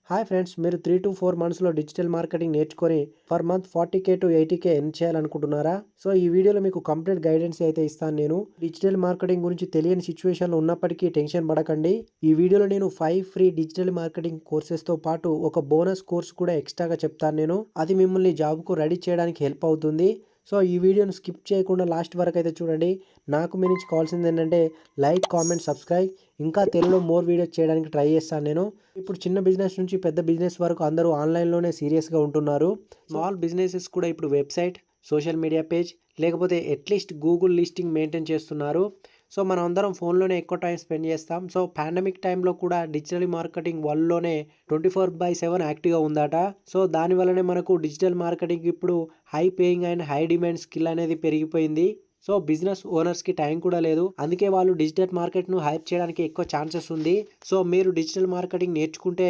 Hi friends, మీరు 3 to 4 మంత్స్లో digital marketing నేర్చుకొని per month 40K to 80K earn చేయాలనుకుంటున్నారా? సో ఈ వీడియోలో మీకు కంప్లీట్ గైడెన్స్ అయితే ఇస్తాను నేను. డిజిటల్ మార్కెటింగ్ గురించి తెలియని సిచ్యువేషన్లో ఉన్నప్పటికీ టెన్షన్ పడకండి. ఈ వీడియోలో నేను 5 ఫ్రీ డిజిటల్ మార్కెటింగ్ కోర్సెస్తో పాటు ఒక బోనస్ కోర్స్ కూడా ఎక్స్ట్రాగా చెప్తాను నేను. అది మిమ్మల్ని జాబ్కు రెడీ చేయడానికి హెల్ప్ అవుతుంది. సో ఈ వీడియోను స్కిప్ చేయకుండా లాస్ట్ వరకు అయితే చూడండి. నాకు మీ నుంచి కావాల్సింది ఏంటంటే లైక్, కామెంట్, సబ్స్క్రైబ్. ఇంకా తెలుగులో మోర్ వీడియోస్ చేయడానికి ట్రై చేస్తాను నేను. ఇప్పుడు చిన్న బిజినెస్ నుంచి పెద్ద బిజినెస్ వరకు అందరూ ఆన్లైన్లోనే సీరియస్గా ఉంటున్నారు. స్మాల్ బిజినెసెస్ కూడా ఇప్పుడు వెబ్సైట్, సోషల్ మీడియా పేజ్ లేకపోతే అట్లీస్ట్ గూగుల్ లిస్టింగ్ మెయింటైన్ చేస్తున్నారు. సో మనం అందరం ఫోన్లోనే ఎక్కువ టైం స్పెండ్ చేస్తాం. సో పాండమిక్ టైంలో కూడా డిజిటల్ మార్కెటింగ్ వరల్డ్లోనే 24/7 యాక్టివ్గా ఉందట. సో దానివల్లనే మనకు డిజిటల్ మార్కెటింగ్ ఇప్పుడు high paying and high demand skill అనేది పెరిగిపోయింది. సో బిజినెస్ ఓనర్స్కి టైం కూడా లేదు. అందుకే వాళ్ళు డిజిటల్ మార్కెట్ను హైప్ చేయడానికి ఎక్కువ ఛాన్సెస్ ఉంది. సో మీరు డిజిటల్ మార్కెటింగ్ నేర్చుకుంటే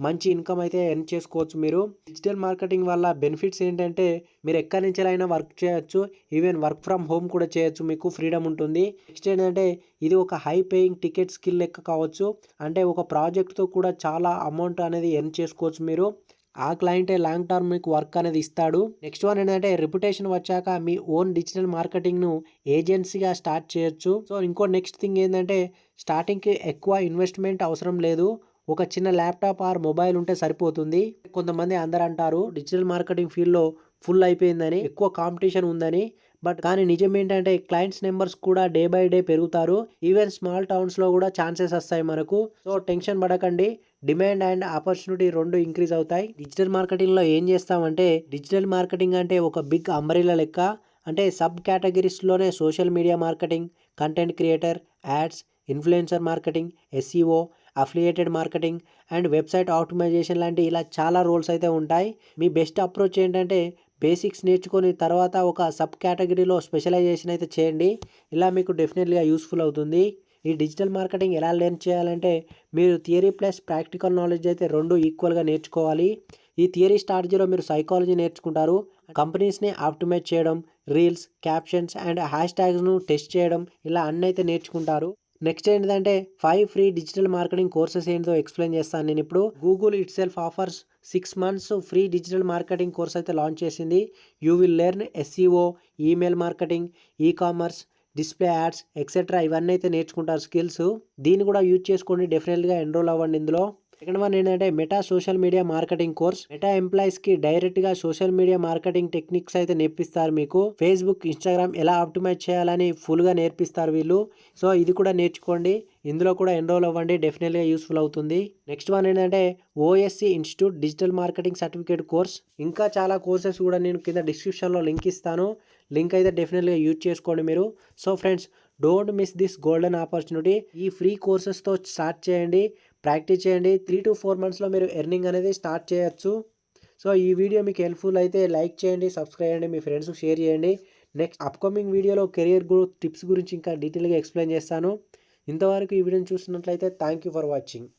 మంచి ఇన్కమ్ అయితే ఎర్న్ చేసుకోవచ్చు. మీరు డిజిటల్ మార్కెటింగ్ వల్ల బెనిఫిట్స్ ఏంటంటే మీరు ఎక్కడి నుంచి అయినా వర్క్ చేయొచ్చు. ఈవెన్ వర్క్ ఫ్రమ్ హోమ్ కూడా చేయొచ్చు. మీకు ఫ్రీడమ్ ఉంటుంది. నెక్స్ట్ ఏంటంటే ఇది ఒక హై పేయింగ్ టికెట్ స్కిల్ లెక్క కావచ్చు. అంటే ఒక ప్రాజెక్ట్తో కూడా చాలా అమౌంట్ అనేది ఎర్న్ చేసుకోవచ్చు మీరు. ఆ క్లయింటే లాంగ్ టర్మ్ మీకు వర్క్ అనేది ఇస్తాడు. నెక్స్ట్ వన్ ఏంటంటే రెప్యుటేషన్ వచ్చాక మీ ఓన్ డిజిటల్ మార్కెటింగ్ను ఏజెన్సీగా స్టార్ట్ చేయొచ్చు. సో ఇంకో నెక్స్ట్ థింగ్ ఏంటంటే స్టార్టింగ్కి ఎక్కువ ఇన్వెస్ట్మెంట్ అవసరం లేదు. ఒక చిన్న ల్యాప్టాప్ ఆర్ మొబైల్ ఉంటే సరిపోతుంది. కొంతమంది అందరు అంటారు డిజిటల్ మార్కెటింగ్ ఫీల్డ్లో ఫుల్ అయిపోయిందని, ఎక్కువ కాంపిటీషన్ ఉందని. కానీ నిజం ఏంటంటే క్లయింట్స్ నెంబర్స్ కూడా డే బై డే పెరుగుతారు. ఈవెన్ స్మాల్ టౌన్స్లో కూడా ఛాన్సెస్ వస్తాయి మనకు. సో టెన్షన్ పడకండి. డిమాండ్ అండ్ ఆపర్చునిటీ రెండు ఇంక్రీజ్ అవుతాయి. డిజిటల్ మార్కెటింగ్లో ఏం చేస్తామంటే డిజిటల్ మార్కెటింగ్ అంటే ఒక బిగ్ అంబ్రెల్లా లెక్క. అంటే సబ్ కేటగిరీస్లోనే social media marketing, content creator, ads, influencer marketing, SEO, affiliated marketing and website optimisation లాంటి ఇలా చాలా రోల్స్ అయితే ఉంటాయి. మీ బెస్ట్ అప్రోచ్ ఏంటంటే బేసిక్స్ నేర్చుకొని తర్వాత ఒక సబ్ కేటగిరీలో స్పెషలైజేషన్ అయితే చేయండి. ఇలా మీకు డెఫినెట్లీగా యూస్ఫుల్ అవుతుంది. ఈ డిజిటల్ మార్కెటింగ్ ఎలా లెర్న్ చేయాలంటే మీరు థియరీ ప్లస్ ప్రాక్టికల్ నాలెడ్జ్ అయితే రెండు ఈక్వల్గా నేర్చుకోవాలి. ఈ థియరీ స్ట్రాటజీలో మీరు సైకాలజీ నేర్చుకుంటారు. కంపెనీస్ని ఆప్టిమైజ్ చేయడం, రీల్స్, క్యాప్షన్స్ అండ్ హ్యాష్ ట్యాగ్స్ను టెస్ట్ చేయడం, ఇలా అన్నీ అయితే నేర్చుకుంటారు. నెక్స్ట్ ఏంటంటే 5 ఫ్రీ డిజిటల్ మార్కెటింగ్ కోర్సెస్ ఏంటో ఎక్స్ప్లెయిన్ చేస్తాను నేను ఇప్పుడు. Google itself offers 6 months free digital marketing course అయితే లాంచ్ చేసింది. You will learn SEO, email marketing, e commerce, display ads etcetera ఇవన్నీ అయితే నేర్చుకుంటారు స్కిల్స్. దీన్ని కూడా యూజ్ చేసుకోండి. డెఫినెట్గా ఎన్రోల్ అవ్వండి ఇందులో. సెకండ్ వన్ ఏంటంటే meta social media marketing course. Meta ఎంప్లాయీస్కి డైరెక్ట్గా సోషల్ మీడియా మార్కెటింగ్ టెక్నిక్స్ అయితే నేర్పిస్తారు. మీకు ఫేస్బుక్, ఇన్స్టాగ్రామ్ ఎలా ఆప్టిమైజ్ చేయాలని ఫుల్గా నేర్పిస్తారు వీళ్ళు. సో ఇది కూడా నేర్చుకోండి. ఇందులో కూడా ఎన్రోల్ అవ్వండి. డెఫినెట్గా యూస్ఫుల్ అవుతుంది. నెక్స్ట్ వన్ ఏంటంటే OSC institute digital marketing certificate course. ఇంకా చాలా కోర్సెస్ కూడా నేను కింద డిస్క్రిప్షన్లో లింక్ ఇస్తాను. లింక్ అయితే డెఫినెట్గా యూజ్ చేసుకోండి మీరు. So friends, don't miss this golden opportunity. ఈ ఫ్రీ కోర్సెస్తో స్టార్ట్ చేయండి, ప్రాక్టీస్ చేయండి. 3 to 4 మంత్స్లో మీరు ఎర్నింగ్ అనేది స్టార్ట్ చేయొచ్చు. సో ఈ వీడియో మీకు హెల్ప్ఫుల్ అయితే లైక్ చేయండి, సబ్స్క్రైబ్ చేయండి, మీ ఫ్రెండ్స్కి షేర్ చేయండి. నెక్స్ట్ అప్కమింగ్ వీడియోలో కెరియర్ గ్రోత్ టిప్స్ గురించి ఇంకా డీటెయిల్గా ఎక్స్ప్లెయిన్ చేస్తాను. ఇంతవరకు ఈ వీడియోని చూస్తున్నట్లయితే థ్యాంక్ యూ ఫర్ వాచింగ్.